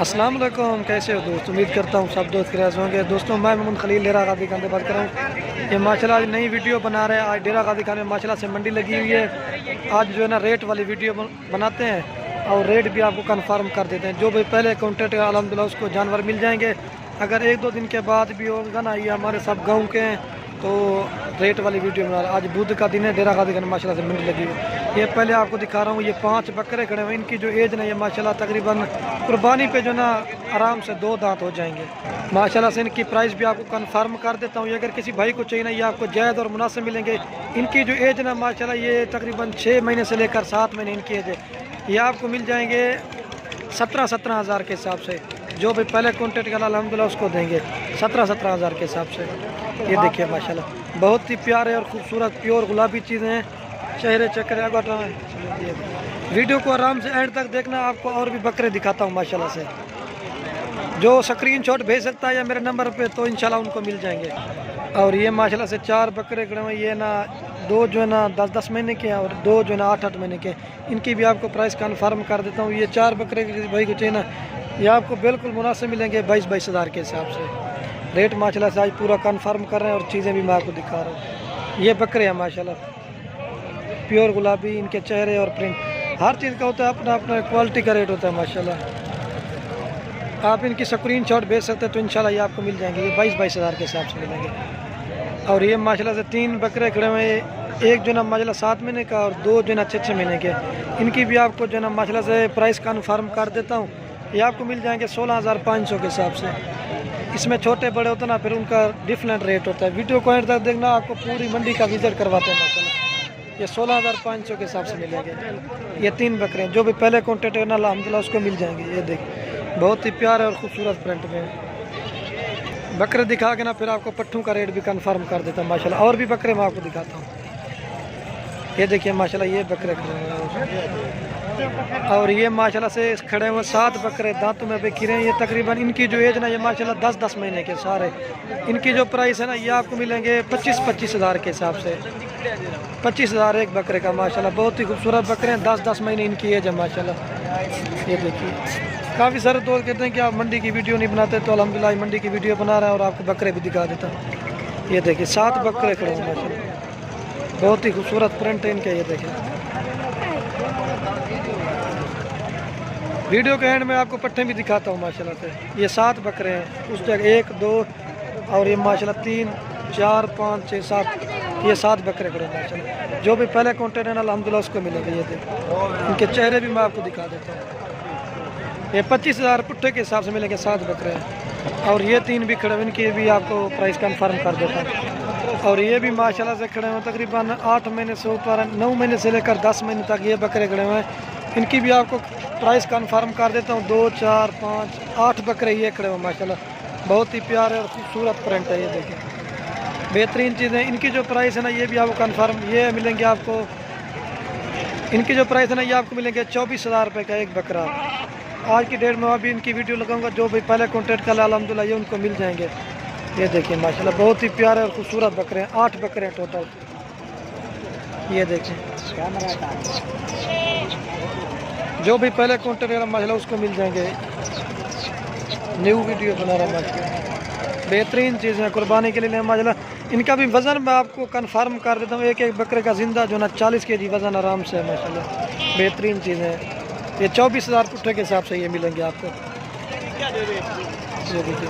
अस्सलाम वालेकुम, कैसे हो दोस्त। उम्मीद करता हूँ सब दोस्त खैरियत होंगे। दोस्तों मैं मोहम्मद खलील डेरा गाजी खान से बात कर रहा हूँ। ये माशाल्लाह आज नई वीडियो बना रहे हैं। आज डेरा गाजी खान में माशाल्लाह से मंडी लगी हुई है। आज जो है ना रेट वाली वीडियो बनाते हैं और रेट भी आपको कंफर्म कर देते हैं। जो भी पहले कॉन्टेक्ट अल्हम्दुलिल्लाह उसको जानवर मिल जाएंगे। अगर एक दो दिन के बाद भी होगा ना, ये हमारे सब गाँव के हैं तो रेट वाली वीडियो बना रहा है। आज बुध का दिन है, डेरा गाजी खान माशाल्लाह से मंडी लगी हुई है। ये पहले आपको दिखा रहा हूँ, ये 5 बकरे खड़े हुए। इनकी जो एज ना ये माशाल्लाह तकरीबन कुर्बानी पे जो ना आराम से 2 दांत हो जाएंगे माशाल्लाह से। इनकी प्राइस भी आपको कंफर्म कर देता हूँ। ये अगर किसी भाई को चाहिए ना, ये आपको जायज़ और मुनासिब मिलेंगे। इनकी जो एज ना माशाल्लाह ये तकरीबन 6 महीने से लेकर 7 महीने इनकी एज है। ये आपको मिल जाएंगे 17 हज़ार के हिसाब से। जो भी पहले कॉन्टेक्ट करा अल्हम्दुलिल्लाह उसको देंगे 17 हज़ार के हिसाब से। ये देखिए माशाल्लाह बहुत ही प्यारे और खूबसूरत प्योर गुलाबी चीज़ें हैं। चेहरे चक्कर वीडियो को आराम से एंड तक देखना। आपको और भी बकरे दिखाता हूँ माशाल्लाह से। जो स्क्रीनशॉट भेज सकता है या मेरे नंबर पे तो इंशाल्लाह उनको मिल जाएंगे। और ये माशाल्लाह से 4 बकरे खड़े हुए। ये ना 2 जो है ना 10-10 महीने के हैं और 2 जो है ना 8-8 महीने के। इनकी भी आपको प्राइस कन्फर्म कर देता हूँ। ये 4 बकरे किसी भाई को चाहिए ना, ये आपको बिल्कुल मुनासिब मिलेंगे 22-22 हज़ार के हिसाब से। रेट माशाल्लाह से आज पूरा कन्फर्म कर रहे हैं और चीज़ें भी मैं आपको दिखा रहा हूँ। ये बकरे हैं माशाल्लाह प्योर गुलाबी। इनके चेहरे और प्रिंट हर चीज़ का होता है अपना अपना क्वालिटी का रेट होता है माशाल्लाह। आप इनकी स्क्रीनशॉट भेज सकते हैं तो इंशाल्लाह ये आपको मिल जाएंगे। ये 22-22 हज़ार के हिसाब से मिलेंगे। और ये माशाल्लाह से 3 बकरे खड़े हुए। एक जो ना माशाल्लाह 7 महीने का और 2 जो ना 6-6 महीने के। इनकी भी आपको जो ना माशाल्लाह से प्राइस कन्फर्म कर देता हूँ। ये आपको मिल जाएंगे 16,500 के हिसाब से। इसमें छोटे बड़े होते ना फिर उनका डिफरेंट रेट होता है। वीडियो को एंड तक देखना, आपको पूरी मंडी का विजिट करवाते हैं माशाल्लाह। ये 16,500 के हिसाब से मिलेंगे। ये 3 बकरे हैं। जो भी पहले कॉन्टेक्ट करना अल्हम्दुलिल्लाह उसको मिल जाएंगे। ये देखिए बहुत ही प्यारे और खूबसूरत प्रिंट में बकरे दिखा के ना फिर आपको पट्ठों का रेट भी कंफर्म कर देता हूँ माशाल्लाह। और भी बकरे मैं आपको दिखाता हूँ। ये देखिए माशाल्लाह ये बकरे खड़े हुए और ये माशाल्लाह से खड़े हुए 7 बकरे दांतों में भी खीरे हैं। ये तकरीबन इनकी जो एज ना ये माशाल्लाह 10-10 महीने के सारे। इनकी जो प्राइस है ना ये आपको मिलेंगे 25-25 हज़ार के हिसाब से। 25 हज़ार एक बकरे का माशाल्लाह। बहुत ही खूबसूरत बकरे हैं। 10-10 महीने इनकी एज है माशाल्लाह। ये देखिए काफ़ी सारे दोस्त कहते हैं कि आप मंडी की वीडियो नहीं बनाते, तो अल्हम्दुलिल्लाह मंडी की वीडियो बना रहा है और आपको बकरे भी दिखा देता हूँ। ये देखिए 7 बकरे खड़े हैं माशाल्लाह। बहुत ही खूबसूरत प्रिंट है इनके। ये देखिए वीडियो के एंड में आपको पट्टे भी दिखाता हूँ माशाल्लाह से। ये 7 बकरे हैं। उस जगह 1 2 और ये माशाल्लाह 3 4 5 6 7 ये 7 बकरे खड़े माशाल्लाह। जो भी पहले कॉन्टेक्ट है ना अल्हम्दुलिल्लाह उसको मिलेंगे। ये देखो इनके चेहरे भी मैं आपको दिखा देता हूँ। ये 25 हज़ार पुट्ठे के हिसाब से मिलेंगे 7 बकरे हैं। और ये 3 भी खड़े हुए, इनकी भी आपको प्राइस कंफर्म कर देता हूँ। और ये भी माशाल्लाह से खड़े हुए तकरीबन 8 महीने से ऊपर 9 महीने से लेकर 10 महीने तक ये बकरे खड़े हुए हैं। इनकी भी आपको प्राइस कंफर्म कर देता हूँ। 2 4 5 8 बकरे ये खड़े हुए माशाल्लाह। बहुत ही प्यारे और खूबसूरत प्रिंट है। ये देखिए बेहतरीन चीज़ें। इनकी जो प्राइस है ना ये भी आपको कंफर्म ये मिलेंगे आपको। इनकी जो प्राइस है ना ये आपको मिलेंगे 24 हज़ार रुपये का एक बकरा। आज की डेट में अभी इनकी वीडियो लगाऊंगा। जो भी पहले कॉन्टेक्ट कर अल्हम्दुलिल्लाह ये उनको मिल जाएंगे। ये देखिए माशाल्लाह बहुत ही प्यारे और खूबसूरत बकरे हैं। 8 बकरे हैं टोटल। ये देखिए जो भी पहले कॉन्टेक्ट करा माशाल्लाह उसको मिल जाएंगे। न्यू वीडियो बना रहा माशाल्लाह। बेहतरीन चीज़ें हैं कुर्बानी के लिए माशाल्लाह। इनका भी वज़न मैं आपको कंफर्म कर देता हूँ। एक बकरे का जिंदा जो ना 40 kg वज़न आराम से है माशाल्लाह। बेहतरीन चीज़ें हैं। ये 24 हज़ार पुट्ठे के हिसाब से ये मिलेंगे आपको। ये देखिए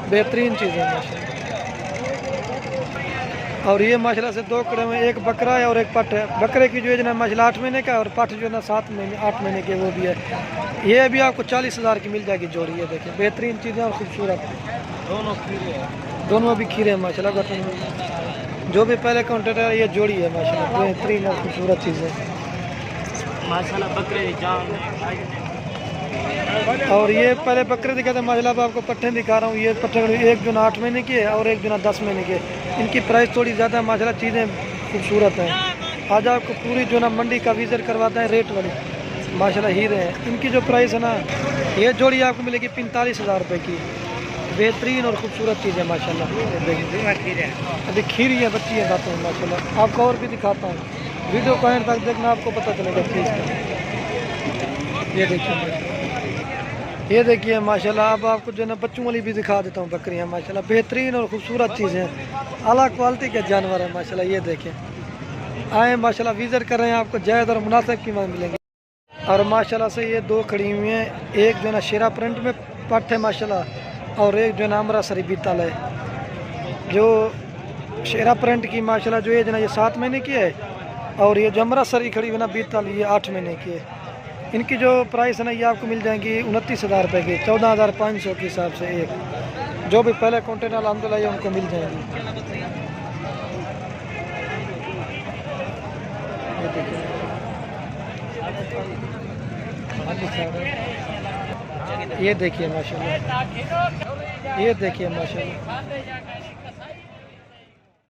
बेहतरीन चीज़ें हैं माशाल्लाह। और ये माशाल्लाह से 2 खड़े हुए। एक बकरा है और एक पट है। बकरे की जो है ना माशाल्लाह 8 महीने का और पट जो है ना 7 महीने 8 महीने के वो भी है। ये भी आपको 40 हज़ार की मिल जाएगी जोड़ी। ये देखिए बेहतरीन चीज़ें और खूबसूरत दोनों भी खीरे हैं माशाल्लाह। जो भी पहले काउंटर है ये जोड़ी है माशाल्लाह। बेहतरीन और खूबसूरत चीज़ें माशाल्लाह। बकरे जान और ये पहले बकरे दिखाते हैं माशाल्लाह। अब आपको पट्टे दिखा रहा हूँ। ये पट्टे एक जो ना 8 महीने की है और एक जो ना 10 महीने के। इनकी प्राइस थोड़ी ज़्यादा माशाल्लाह। चीज़ें खूबसूरत हैं। आज आपको पूरी जो ना मंडी का विजिट करवाते हैं रेट वाली माशाल्लाह हीरे हैं। इनकी जो प्राइस है ना ये जोड़ी आपको मिलेगी 45 हज़ार रुपये की। बेहतरीन और खूबसूरत चीज़ है माशाल्लाह। अभी खीरी है बच्ची है दांतों में माशाल्लाह। आपको और भी दिखाता हूँ। वीडियो को एंड तक देखना, आपको पता चलेगा चीज़ का। ये देखिए ये देखिए माशाल्लाह। अब आपको जो है ना बच्चों वाली भी दिखा देता हूँ बकरियाँ माशाल्लाह, बेहतरीन और खूबसूरत चीज़ें, आला क्वालिटी के जानवर हैं माशाल्लाह। ये देखें, आए माशाल्लाह, विजिट कर रहे हैं, आपको जायज़ और मुनासिब कीमत मिलेंगी। और माशाल्लाह से ये दो खड़ी हुई हैं, एक जो है ना शेरा प्रिंट में पट है माशाल्लाह, और एक जो है ना अमृतसरी बीतल है। जो शेरा प्रिंट की माशाल्लाह जो है जो ना ये 7 महीने की है, और ये जो अमृतसरी खड़ी हुई ना बीतल, ये 8 महीने की है। इनकी जो प्राइस है ना ये आपको मिल जाएंगी 29,000 रुपये की, 14,500 के हिसाब से एक। जो भी पहले कॉन्टेंट अल्हम्दुलिल्लाह ये उनको मिल जाएंगी। ये देखिए माशाल्लाह, ये देखिए माशाल्लाह।